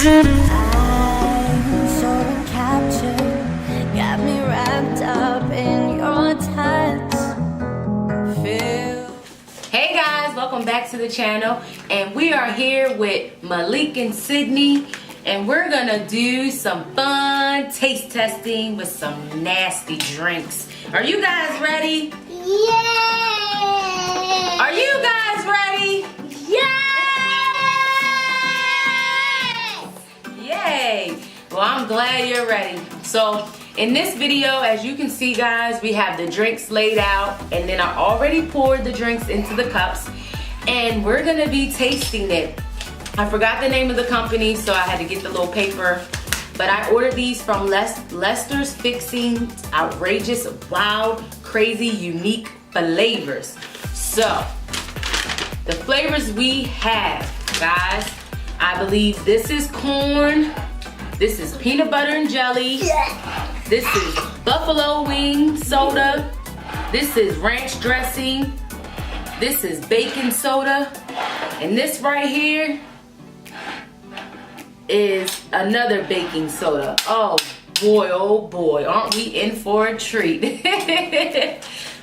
I'm so captured, got me wrapped up in your touch. Hey guys, welcome back to the channel, and we are here with Malik and Sydney, and we're gonna do some fun taste testing with some nasty drinks. Are you guys ready? Yay! Are you guys ready? Yay! Well, I'm glad you're ready. So in this video, as you can see guys, we have the drinks laid out, and then I already poured the drinks into the cups, and we're gonna be tasting it. I forgot the name of the company, so I had to get the little paper, but I ordered these from Lexters Fixing Outrageous, Wild, Crazy, Unique Flavors. So the flavors we have, guys, I believe this is corn, this is peanut butter and jelly, this is buffalo wing soda, this is ranch dressing, this is baking soda, and this right here is another baking soda. Oh boy, aren't we in for a treat.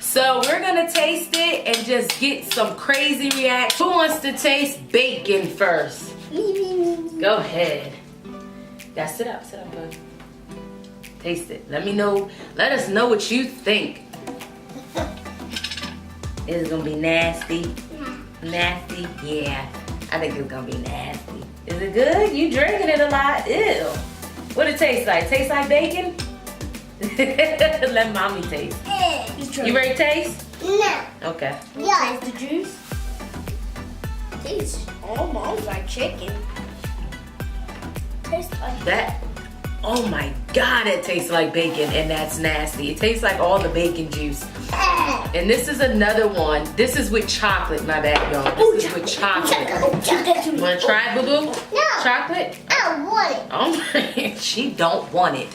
So we're gonna taste it and just get some crazy reaction. Who wants to taste bacon first? Go ahead. Yeah, sit up, bud. Taste it. Let me know. Let us know what you think. Is it gonna be nasty? Nasty? Yeah. I think it's gonna be nasty. Is it good? You drinking it a lot? Ew. What it taste like? Taste like bacon? Let mommy taste. You ready to taste? No. Okay. Yeah. Taste the juice. Tastes almost like chicken. Tastes like That, oh my God, it tastes like bacon, and that's nasty. It tastes like all the bacon juice. And this is another one. This is with chocolate, my bad, y'all. This is with chocolate. You wanna try it, boo-boo? No. Chocolate? I don't want it. Oh my, she don't want it.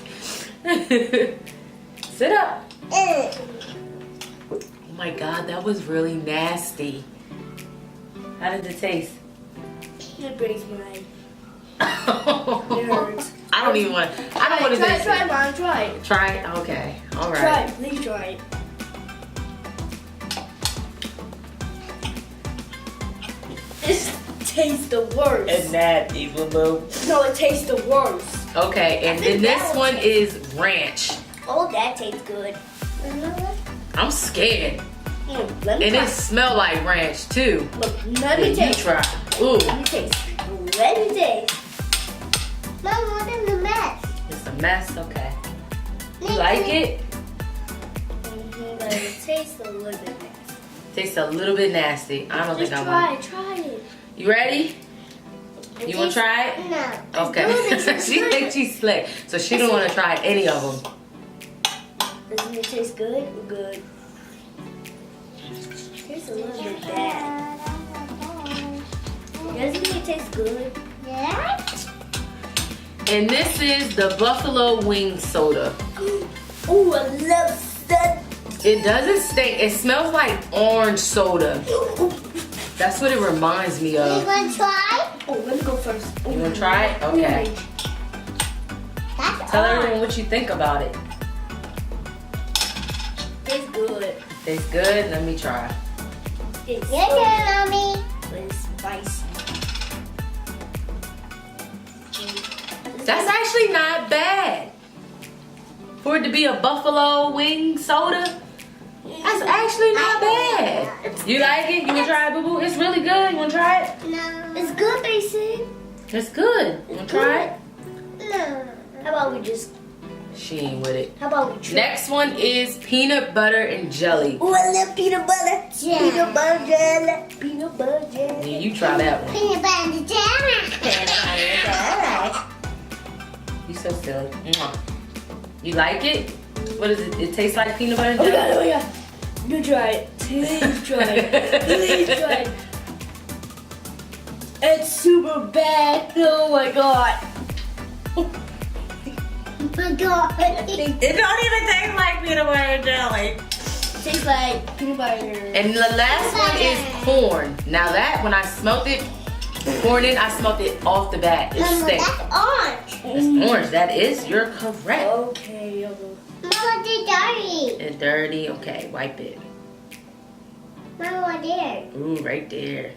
Sit up. Oh my God, that was really nasty. How did it taste? It breaks my. It hurts. I don't even want. I don't want to taste Try, it. Mom. Try it. Try it. Okay. All right. Try it. Please try it. This tastes the worst. It's nasty, boo-boo. No, it tastes the worst. Okay, and then this one is ranch. Oh, that tastes good. I'm scared. Let me And try. it smell like ranch too. Look, let me You taste. try. Ooh, Let me taste. Let me taste. Mom, what is the mess? it's a mess. Okay. You like it? But it tastes a little bit nasty. Tastes a little bit nasty. I don't Just think I want. try it. You ready? You want to try it? No. Okay. She thinks she's slick, so she don't want to try any of them. Doesn't it taste good? Good. It tastes a little bit bad. Doesn't it taste good? Yeah. And this is the buffalo wing soda. Ooh, I love that. It doesn't stink. It smells like orange soda. That's what it reminds me You of. want to try? Oh, let me go first. You want to try it? Okay. That's Tell orange. everyone what you think about it. Tastes good. Tastes good. Let me try. It's Mommy. But it's spicy. That's actually not bad. For it to be a buffalo wing soda, that's actually not bad. You like it? You want to try it, boo-boo? It's really good. You want to try it? No. It's good, Mason. It's good. You want to try it? No. How about we just, She ain't with it. how about we try? Next one is peanut butter and jelly. Ooh, I love peanut butter. Yeah. Peanut butter jelly. Peanut butter jelly. Yeah, you try that one. Peanut butter jelly. You so silly. Mwah. You like it? What is it? It tastes like peanut butter and Oh my jelly? god, oh my god. You try it. Please try it. Please try it. It's super bad. Oh my god. Oh my god. It don't even taste like peanut butter and jelly. Tastes like peanut butter. And the last one is corn. Now that, when I smelled it, pouring it, I smelled it off the bat. It Mama, stinks. that's orange. It's orange. That is, you're correct. Okay. Mama, they're dirty. It's dirty. Okay, wipe it. Mama, what there? Ooh, right there.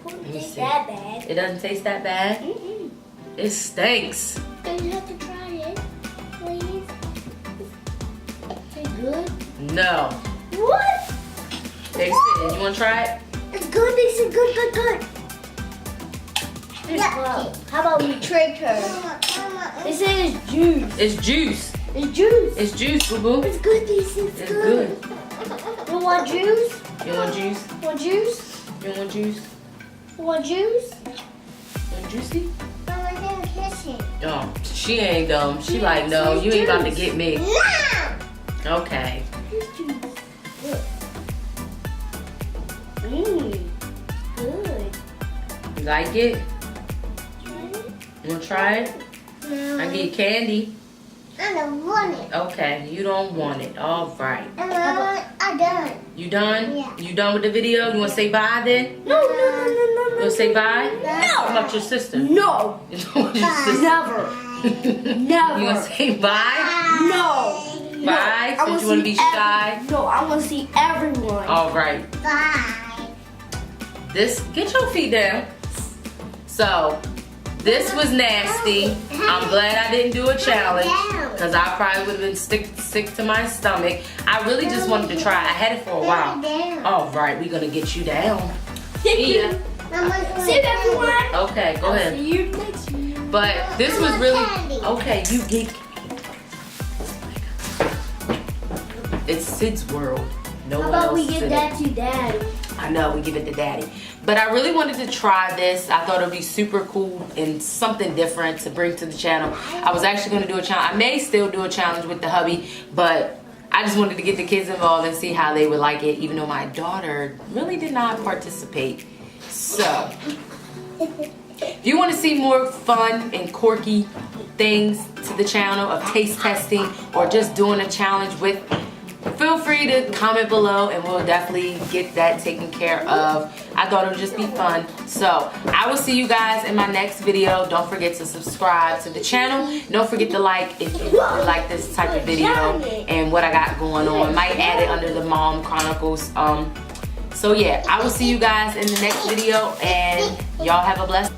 It me tastes see. that bad. It doesn't taste that bad? Mm-mm. It stinks. Then you have to try it, please. Is it good? No. What? Taste it. You want to try it? It's good. They said good. How about we trick her? They said it's juice. It's juice. It's juice. It's juice, boo-boo. It's good. They said it's It's good. good. You want juice? You want juice? Want juice? You want juice? Want juice? You want juicy? Mama, they're kissing. Oh, she ain't dumb. She like, no, you ain't about to get me. No. Okay. Here's juice. Look. Mmm. Good. You like it? Try it? You want to try it? No. I get candy. I don't want it. Okay, you don't want it. All right. I'm done. You done? Yeah. You done with the video? You want to say bye then? No. You want to say bye? What No. about your sister? No. You don't want your sister? Never. Never. You want to say bye? No. Bye? Since you want to be shy? No, I want to see everyone. All right. Bye. Get your feet down. So, this was nasty. I'm glad I didn't do a challenge because I probably would have been sick to my stomach. I really just wanted to try. I had it for a while. All right, we're going to get you down. See ya. See you, everyone. Okay, go ahead. See you next week. But this was really... Okay, you get... It's Sid's world. No How one about else we is give in that it. to Daddy? I know, we give it to Daddy. But I really wanted to try this. I thought it would be super cool and something different to bring to the channel. I was actually going to do a challenge. I may still do a challenge with the hubby, but I just wanted to get the kids involved and see how they would like it, even though my daughter really did not participate. So, if you want to see more fun and quirky things to the channel of taste testing or just doing a challenge with, feel free to comment below and we'll definitely get that taken care of. I thought it would just be fun. So I will see you guys in my next video. Don't forget to subscribe to the channel. Don't forget to like if you like this type of video and what I got going on. Might add it under the Mom Chronicles. So yeah, I will see you guys in the next video and y'all have a blessed